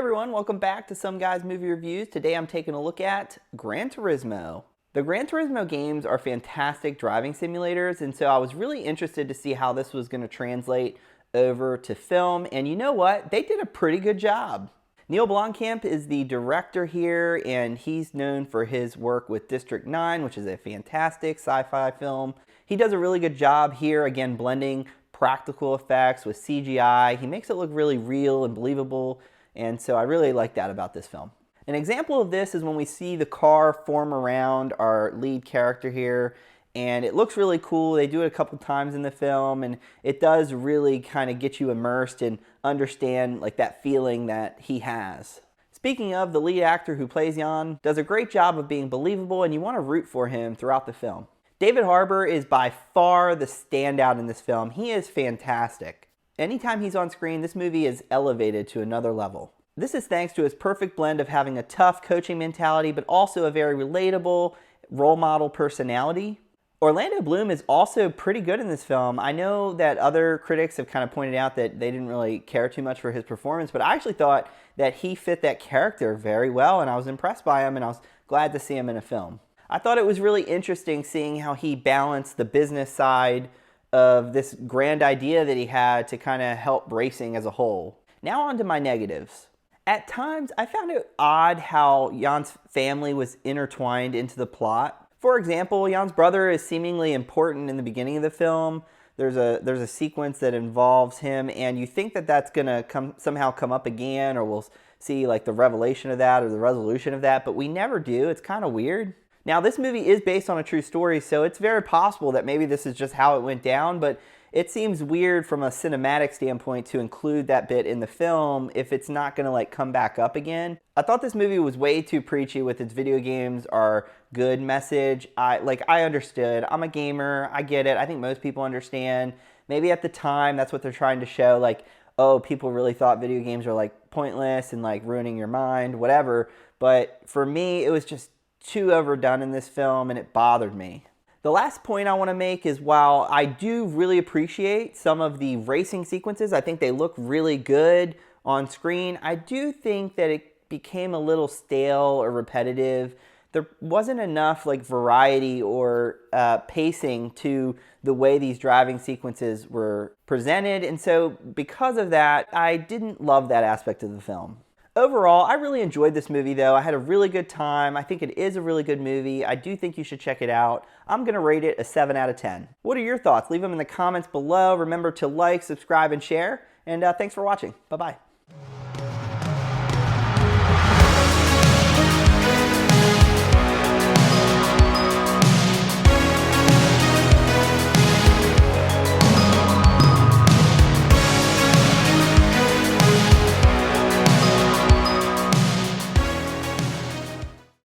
everyone, welcome back to Some Guys Movie Reviews. Today I'm taking a look at Gran Turismo. The Gran Turismo games are fantastic driving simulators, and so I was really interested to see how this was going to translate over to film, and you know what? They did a pretty good job. Neil Blomkamp is the director here, and he's known for his work with District 9, which is a fantastic sci-fi film. He does a really good job here, again, blending practical effects with CGI. He makes it look really real and believable, and so I really like that about this film. An example of this is when we see the car form around our lead character here, and it looks really cool. They do it a couple times in the film, and it does really kind of get you immersed and understand like that feeling that he has. Speaking of, the lead actor who plays Jan does a great job of being believable, and you want to root for him throughout the film. David Harbour is by far the standout in this film. He is fantastic. Anytime he's on screen, this movie is elevated to another level. This is thanks to his perfect blend of having a tough coaching mentality, but also a very relatable role model personality. Orlando Bloom is also pretty good in this film. I know that other critics have kind of pointed out that they didn't really care too much for his performance, but I actually thought that he fit that character very well, and I was impressed by him, and I was glad to see him in a film. I thought it was really interesting seeing how he balanced the business side of this grand idea that he had to kind of help racing as a whole. Now on to my negatives. At times, I found it odd how Jan's family was intertwined into the plot. For example, Jan's brother is seemingly important in the beginning of the film. There's a sequence that involves him, and you think that that's gonna somehow come up again, or we'll see like the revelation of that or the resolution of that, but we never do. It's kind of weird. Now, this movie is based on a true story, so it's very possible that maybe this is just how it went down, but it seems weird from a cinematic standpoint to include that bit in the film if it's not going to like come back up again. I thought this movie was way too preachy with its video games are good message. I understood. I'm a gamer. I get it. I think most people understand. Maybe at the time that's what they're trying to show, like, oh, people really thought video games were like pointless and like ruining your mind, whatever. But for me, it was just too overdone in this film, and it bothered me. The last point I want to make is while I do really appreciate some of the racing sequences, I think they look really good on screen, I do think that it became a little stale or repetitive. There wasn't enough like variety or pacing to the way these driving sequences were presented, and so because of that, I didn't love that aspect of the film. Overall, I really enjoyed this movie though. I had a really good time. I think it is a really good movie. I do think you should check it out. I'm going to rate it a 7 out of 10. What are your thoughts? Leave them in the comments below. Remember to like, subscribe, and share. And thanks for watching. Bye-bye.